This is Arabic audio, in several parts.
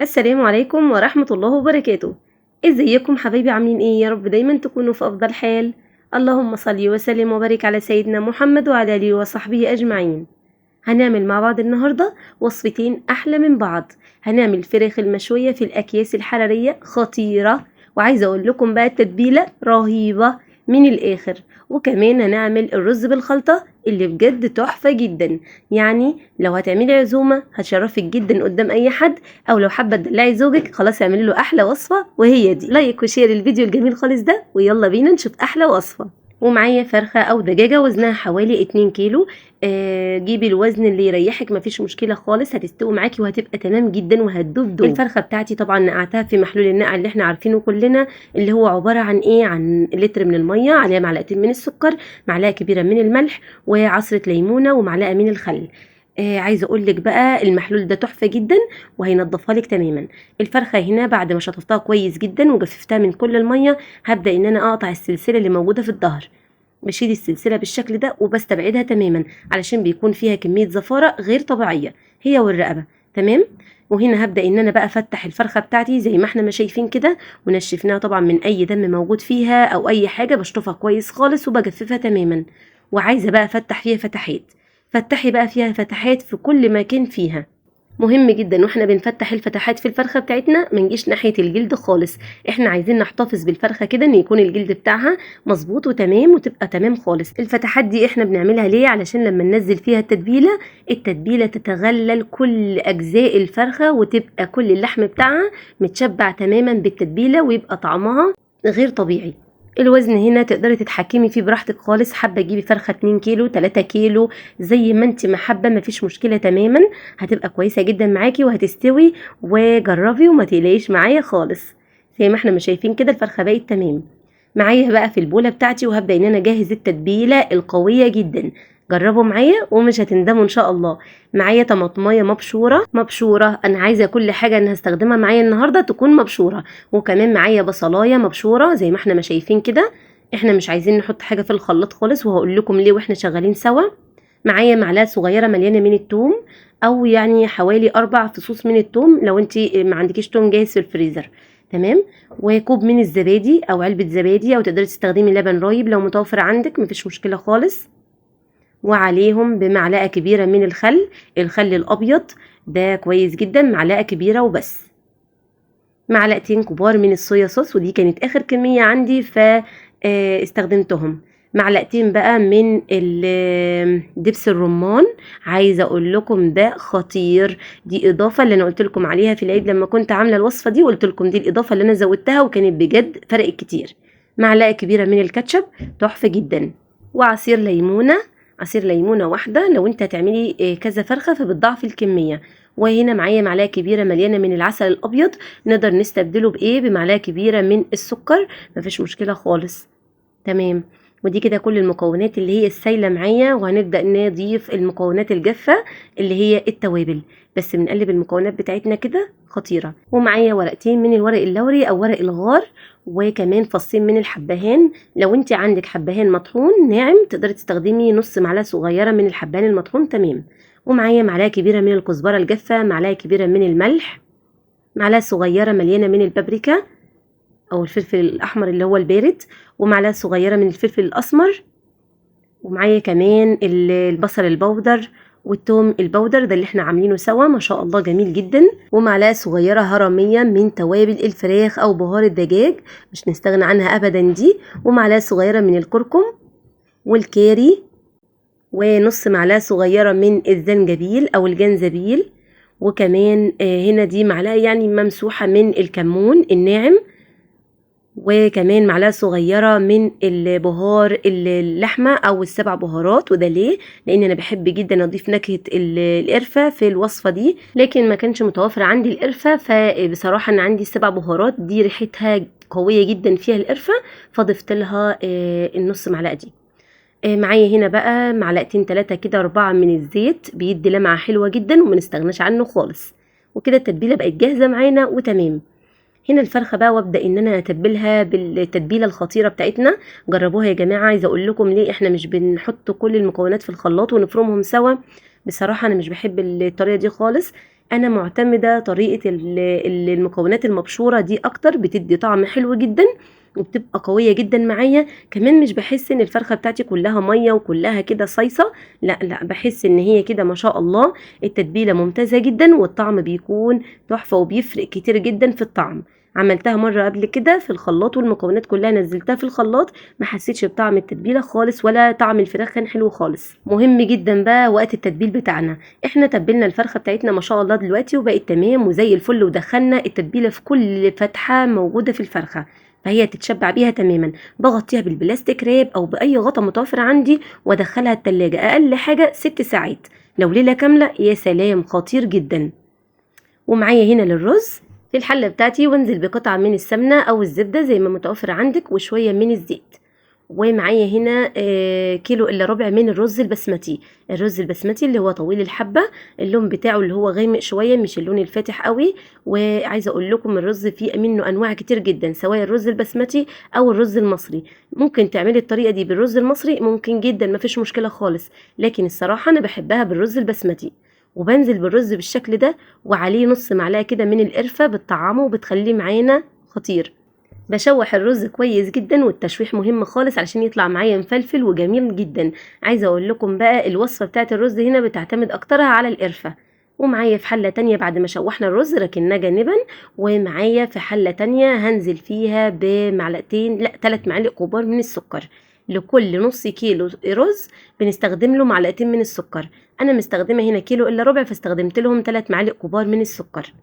السلام عليكم ورحمة الله وبركاته. ازيكم حبايبي، عاملين ايه؟ يا رب دايما تكونوا في افضل حال. اللهم صل وسلم وبارك على سيدنا محمد وعلى اله وصحبه اجمعين. هنعمل مع بعض النهاردة وصفتين احلى من بعض. هنعمل الفراخ المشوية في الاكياس الحرارية، خطيرة. وعايزة اقول لكم بقى التتبيلة رهيبة من الاخر. وكمان هنعمل الرز بالخلطة اللي بجد تحفة جدا. يعني لو هتعملي عزومة هتشرفك جدا قدام اي حد، او لو حابة تدلعي زوجك خلاص اعملي له احلى وصفة، وهي دي. لايك وشير الفيديو الجميل خالص ده، ويلا بينا نشوف احلى وصفة. ومعايا فرخة او دجاجة وزنها حوالي 2 كيلو. جيبي الوزن اللي يريحك، مفيش مشكلة خالص، هتستوي معاكي وهتبقى تمام جدا وهتدوب. الفرخة بتاعتي طبعا نقعتها في محلول النقع اللي احنا عارفينه كلنا، اللي هو عبارة عن ايه؟ عن لتر من المية، عليها معلقتين من السكر، معلقة كبيرة من الملح، وعصرة ليمونة، ومعلقة من الخل. عايزه اقول لك بقى المحلول ده تحفه جدا وهينضفها لك تماما. الفرخه هنا بعد ما شطفتها كويس جدا وجففتها من كل الميه، هبدا ان انا اقطع السلسله اللي موجوده في الظهر. بشيل السلسله بالشكل ده وبستبعدها تماما، علشان بيكون فيها كميه زفاره غير طبيعيه، هي والرقبه. تمام. وهنا هبدا ان انا بقى افتح الفرخه بتاعتي زي ما احنا ما شايفين كده، ونشفناها طبعا من اي دم موجود فيها او اي حاجه، بشطفها كويس خالص وبجففها تماما. وعايزه بقى افتح فيها فتحات. فتحي بقى فيها فتحات في كل مكان فيها. مهم جدا واحنا بنفتح الفتحات في الفرخه بتاعتنا ما نجيش ناحيه الجلد خالص. احنا عايزين نحتفظ بالفرخه كده ان يكون الجلد بتاعها مظبوط وتمام وتبقى تمام خالص. الفتحات دي احنا بنعملها ليه؟ علشان لما ننزل فيها التتبيله تتغلل كل اجزاء الفرخه، وتبقى كل اللحم بتاعها متشبع تماما بالتتبيله، ويبقى طعمها غير طبيعي. الوزن هنا تقدري تتحكمي فيه براحتك خالص، حابه تجيبي فرخه 2 كيلو 3 كيلو زي ما انت محبه، مفيش مشكله تماما، هتبقى كويسه جدا معاكي وهتستوي. وجربي وما تقلقيش معايا خالص. زي ما احنا مش شايفين كده الفرخه بقت تمام معايا بقى في البوله بتاعتي، وهبدا ان انا اجهز التتبيله القويه جدا. جربوا معايا ومش هتندموا ان شاء الله. معايا طماطمايه مبشوره، انا عايزه كل حاجه انا هستخدمها معايا النهارده تكون مبشوره. وكمان معايا بصلايه مبشوره زي ما احنا ما شايفين كده. احنا مش عايزين نحط حاجه في الخلاط خالص، وهقول لكم ليه واحنا شغالين سوا. معايا معلقه صغيره مليانه من الثوم، او يعني حوالي 4 فصوص من الثوم لو انت ما عندكيش ثوم جاهز في الفريزر. تمام. وكوب من الزبادي او علبه زبادي، او تقدري تستخدمي لبن رايب لو متوفر عندك، مفيش مشكله خالص. وعليهم بمعلقه كبيره من الخل الابيض ده كويس جدا، معلقه كبيره وبس. معلقتين كبار من الصويا صوص، ودي كانت اخر كميه عندي فاستخدمتهم. معلقتين بقى من دبس الرمان، عايزه اقول لكم ده خطير. دي اضافه اللي انا قلت لكم عليها في العيد لما كنت عامله الوصفه دي، وقلت لكم دي الاضافه اللي انا زودتها وكانت بجد فرقت كتير. معلقه كبيره من الكاتشب، تحفه جدا. وعصير ليمونه، عصير ليمونه واحده، لو انت هتعملي كذا فرخه فبتضاعفي الكميه. وهنا معايا معلقه كبيره مليانه من العسل الابيض، نقدر نستبدله بايه؟ بمعلقه كبيره من السكر، مفيش مشكله خالص. تمام. ودي كده كل المكونات اللي هي السايله معايا، وهنبدا نضيف المكونات الجافه اللي هي التوابل. بس بنقلب المكونات بتاعتنا كده خطيره. ومعايا ورقتين من الورق اللوري او ورق الغار، وكمان فصين من الحبهان. لو انت عندك حبهان مطحون ناعم تقدري تستخدمي نص معلقه صغيره من الحبهان المطحون. تمام. ومعايا معلقه كبيره من الكزبره الجافه، معلقه كبيره من الملح، معلقه صغيره مليانه من البابريكا او الفلفل الاحمر اللي هو البارد، ومعلقه صغيره من الفلفل الاسمر. ومعايا كمان البصل البودر والثوم البودر ده اللي احنا عاملينه سوا، ما شاء الله جميل جدا. ومعلقه صغيره هرميه من توابل الفراخ او بهار الدجاج، مش نستغنى عنها ابدا دي. ومعلقه صغيره من الكركم والكاري، ونص معلقه صغيره من الزنجبيل او الجنزبيل. وكمان هنا دي معلقه يعني ممسوحه من الكمون الناعم. وكمان معلقه صغيره من البهار اللحمه او السبع بهارات. وده ليه؟ لان انا بحب جدا اضيف نكهه القرفه في الوصفه دي، لكن ما كانش متوفر عندي القرفه، فبصراحه انا عندي السبع بهارات دي ريحتها قويه جدا فيها القرفه، فضفت لها النص معلقه دي. معايا هنا بقى معلقتين 3 كده 4 من الزيت، بيدي لمعه حلوه جدا وما نستغناش عنه خالص. وكده التتبيله بقت جاهزه معانا وتمام. هنا الفرخه بقى وابدا ان انا اتبلها بالتتبيله الخطيره بتاعتنا. جربوها يا جماعه. عايزه اقول لكم ليه احنا مش بنحط كل المكونات في الخلاط ونفرمهم سوا. بصراحه انا مش بحب الطريقه دي خالص. انا معتمده طريقه المكونات المبشوره دي اكتر، بتدي طعم حلو جدا وبتبقى قويه جدا معايا. كمان مش بحس ان الفرخه بتاعتي كلها ميه وكلها كده صيصه، لا لا، بحس ان هي كده ما شاء الله التتبيله ممتازه جدا والطعم بيكون تحفه وبيفرق كتير جدا في الطعم. عملتها مره قبل كده في الخلاط والمكونات كلها نزلتها في الخلاط، ما حسيتش بطعم التتبيله خالص ولا طعم الفراخ كان حلو خالص. مهم جدا بقى وقت التتبيل بتاعنا، احنا تبلنا الفرخه بتاعتنا ما شاء الله دلوقتي وبقت تمام وزي الفل، ودخلنا التتبيله في كل فتحه موجوده في الفرخه، فهي تتشبع بيها تماما. بغطيها بالبلاستيك راب او باي غطا متوفر عندي وادخلها التلاجة اقل حاجه 6 ساعات. لو ليله كامله يا سلام، خطير جدا. ومعايا هنا للرز في الحله بتاعتي وانزل بقطعه من السمنه او الزبده زي ما متوفر عندك وشويه من الزيت. ومعايا هنا كيلو الا ربع من الرز البسمتي. الرز البسمتي اللي هو طويل الحبه، اللون بتاعه اللي هو غامق شويه مش اللون الفاتح قوي. وعايزه اقول لكم الرز فيه منه انواع كتير جدا، سواء الرز البسمتي او الرز المصري. ممكن تعملي الطريقه دي بالرز المصري، ممكن جدا مفيش مشكله خالص، لكن الصراحه انا بحبها بالرز البسمتي. وبنزل بالرز بالشكل ده وعليه نص معلقه كده من القرفه بتطعمه وبتخليه معانا خطير. بشوح الرز كويس جدا، والتشويح مهم خالص علشان يطلع معايا مفلفل وجميل جدا. عايزه اقول لكم بقى الوصفه بتاعه الرز هنا بتعتمد اكترها على القرفه. ومعايا في حله تانية بعد ما شوحنا الرز ركناه جانبا، ومعايا في حله تانية هنزل فيها بمعلقتين لا 3 معالق كبار من السكر. لكل نص كيلو رز بنستخدم له معلقتين من السكر. انا مستخدمه هنا كيلو الا ربع فاستخدمت لهم 3 معالق كبار من السكر.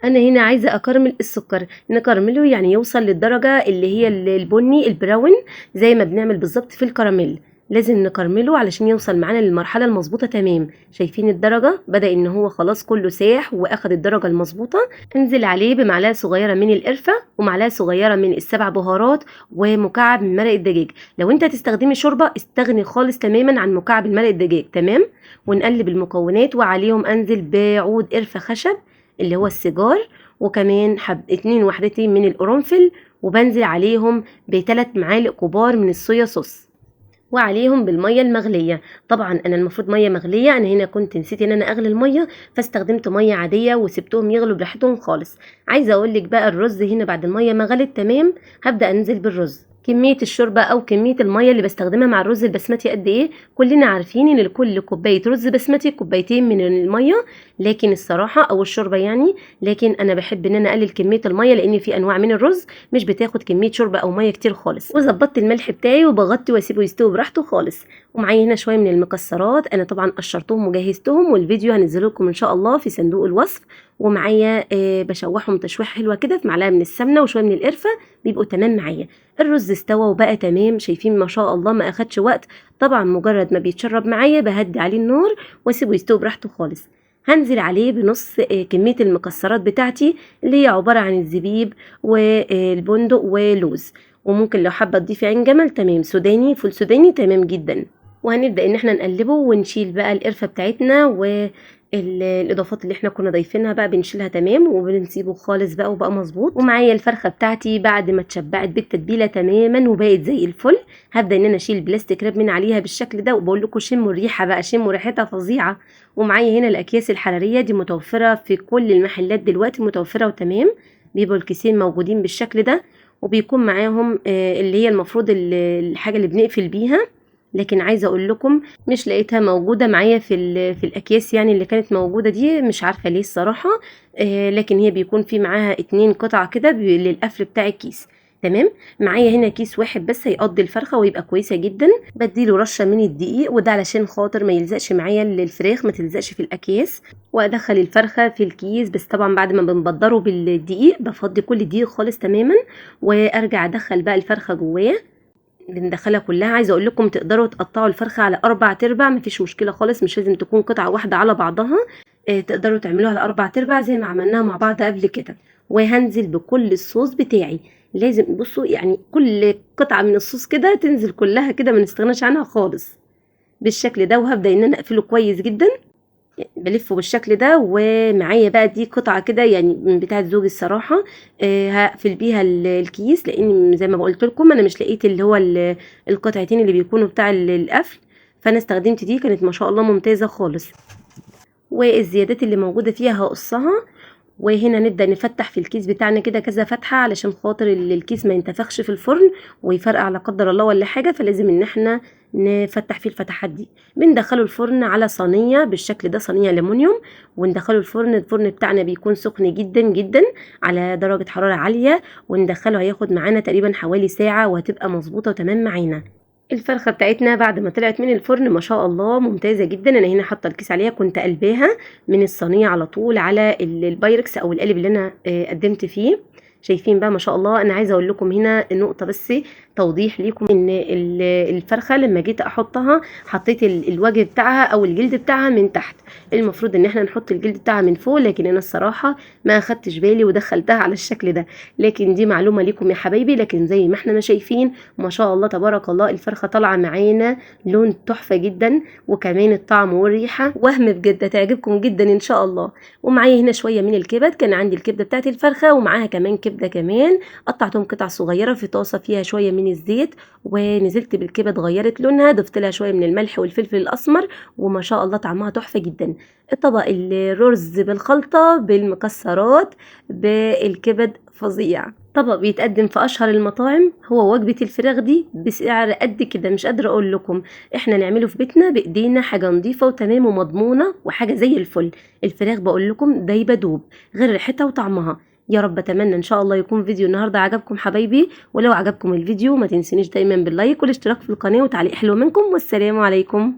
انا هنا عايزه اكرمل السكر، نكرمله يعني يوصل للدرجه اللي هي البني البراون زي ما بنعمل بالظبط في الكراميل. لازم نكرمله علشان يوصل معانا للمرحله المظبوطه تمام. شايفين الدرجه بدا ان هو خلاص كله ساح واخد الدرجه المظبوطه. انزل عليه بمعلقه صغيره من القرفه ومعلقه صغيره من السبع بهارات ومكعب من مرق الدجاج. لو انت هتستخدمي شوربه استغني خالص تماما عن مكعب المرق الدجاج، تمام. ونقلب المكونات وعليهم انزل بعود قرفه خشب اللي هو السيجار، وكمان 2 وحدتين من القرنفل، وبنزل عليهم ب3 معالق كبار من الصويا صوص، وعليهم بالميه المغليه. طبعا انا المفروض ميه مغليه، انا هنا كنت نسيت ان انا اغلي الميه فاستخدمت ميه عاديه وسبتهم يغلوا براحتهم خالص. عايزه اقول لك بقى الرز هنا بعد الميه ما غلت تمام هبدا انزل بالرز. كميه الشوربه او كميه الميه اللي بستخدمها مع الرز البسمتي قد ايه؟ كلنا عارفين ان لكل كوبايه رز بسمتي كوبايتين من الميه، لكن الصراحه او الشوربه يعني، لكن انا بحب ان انا اقلل كميه الميه لان في انواع من الرز مش بتاخد كميه شوربه او ميه كتير خالص. وظبطت الملح بتاعي وبغطي واسيبه يستوي براحته خالص. ومعايا هنا شويه من المكسرات، انا طبعا قشرتهم وجهزتهم والفيديو هنزله لكم ان شاء الله في صندوق الوصف. ومعايا بشوحهم تشويحه حلوه كده في معلقه من السمنه وشويه من القرفه بيبقوا تمام معايا. الرز استوى وبقى تمام، شايفين ما شاء الله ما اخدش وقت. طبعا مجرد ما بيتشرب معايا بهدي عليه النار واسيبه يستوي براحته خالص. هنزل عليه بنص كميه المكسرات بتاعتي اللي هي عباره عن الزبيب والبندق ولوز، وممكن لو حابه تضيفي عين جمل تمام، سوداني فول سوداني تمام جدا. وهنبدا ان احنا نقلبه ونشيل بقى القرفه بتاعتنا والاضافات اللي احنا كنا ضايفينها بقى بنشيلها تمام وبنسيبه خالص بقى وبقى مظبوط. ومعايا الفرخه بتاعتي بعد ما اتشبعت بالتتبيله تماما وبقت زي الفل، هبدا ان انا اشيل البلاستيك راب من عليها بالشكل ده، وبقول لكم شموا الريحه بقى، شموا ريحتها فظيعه. ومعايا هنا الاكياس الحراريه دي متوفره في كل المحلات دلوقتي، متوفره وتمام. بيبقوا الكيسين موجودين بالشكل ده، وبيكون معاهم اللي هي المفروض الحاجه اللي بنقفل بيها، لكن عايزه اقول لكم مش لقيتها موجوده معايا في الاكياس يعني اللي كانت موجوده دي، مش عارفه ليه الصراحه. لكن هي بيكون في معاها 2 قطع كده للقفل بتاع الكيس، تمام. معايا هنا كيس واحد بس هيقضي الفرخه ويبقى كويسه جدا. بديله رشه من الدقيق وده علشان خاطر ما يلزقش معايا الفراخ، ما تلزقش في الاكياس. وادخل الفرخه في الكيس، بس طبعا بعد ما بنبدره بالدقيق بفضي كل الدقيق خالص تماما، وارجع ادخل بقى الفرخه جواه بندخلها كلها. عايزه اقول لكم تقدروا تقطعوا الفرخه على 4 مفيش مشكله خالص، مش لازم تكون قطعه واحده على بعضها. تقدروا تعملوها على 4 زي ما عملناها مع بعض قبل كده. وهنزل بكل الصوص بتاعي، لازم بصوا يعني كل قطعه من الصوص كده تنزل كلها كده، ما نستغناش عنها خالص بالشكل ده. وهبدا ان انا اقفله كويس جدا، بلفه بالشكل ده. ومعايا بقى دي قطعه كده يعني من بتاعه زوجي الصراحه، هقفل بيها الكيس، لان زي ما قلت لكم انا مش لقيت اللي هو القطعتين اللي بيكونوا بتاع القفل، فانا استخدمت دي كانت ما شاء الله ممتازه خالص. والزيادات اللي موجودة فيها هقصها. وهنا نبدأ نفتح في الكيس بتاعنا كده كذا فتحة علشان خاطر الكيس ما ينتفخش في الفرن ويفرقع لا قدر الله ولا حاجة، فلازم ان احنا نفتح فيه الفتحات دي. بندخله الفرن على صينية بالشكل ده، صينية ألمونيوم، وندخله الفرن بتاعنا بيكون سخن جدا جدا على درجة حرارة عالية، وندخله هياخد معانا تقريبا حوالي ساعة وهتبقى مظبوطة وتمام معانا. الفرخة بتاعتنا بعد ما طلعت من الفرن ما شاء الله ممتازة جدا. انا هنا حاطة الكيس عليها، كنت قلباها من الصينية على طول على البايركس او القالب اللي انا قدمت فيه. شايفين بقى ما شاء الله. انا عايزة اقول لكم هنا نقطة بس توضيح ليكم ان الفرخة لما جيت احطها حطيت الوجه بتاعها او الجلد بتاعها من تحت. المفروض ان احنا نحط الجلد بتاعها من فوق، لكن انا الصراحة ما اخدتش بالي ودخلتها على الشكل ده. لكن دي معلومة ليكم يا حبايبي. لكن زي ما احنا ما شايفين ما شاء الله تبارك الله الفرخة طالعة معانا لون تحفة جدا، وكمان الطعم والريحة وهم بجد هتعجبكم جدا ان شاء الله. ومعايا هنا شوية من الكبد، كان عندي الكبدة بتاعت الفرخة ومعاها كمان كبدة كمان قطعتهم قطع صغيرة في طاسة فيها شوية من الزيت، ونزلت بالكبد غيرت لونها، ضفت لها شوية من الملح والفلفل الأسمر، وما شاء الله طعمها تحفة جدا. الطبق الرز بالخلطة بالمكسرات بالكبد فظيع. طبق بيتقدم في اشهر المطاعم، هو وجبة الفراخ دي بسعر قد كده مش قادرة اقول لكم. احنا نعمله في بيتنا بايدينا، حاجة نظيفة وتمام ومضمونة وحاجة زي الفل. الفراخ بقول لكم دايبة دوب غير ريحتها وطعمها. يا رب اتمنى ان شاء الله يكون فيديو النهارده عجبكم حبايبي، ولو عجبكم الفيديو ما تنسونيش دايما باللايك والاشتراك في القناة وتعليق حلو منكم، والسلام عليكم.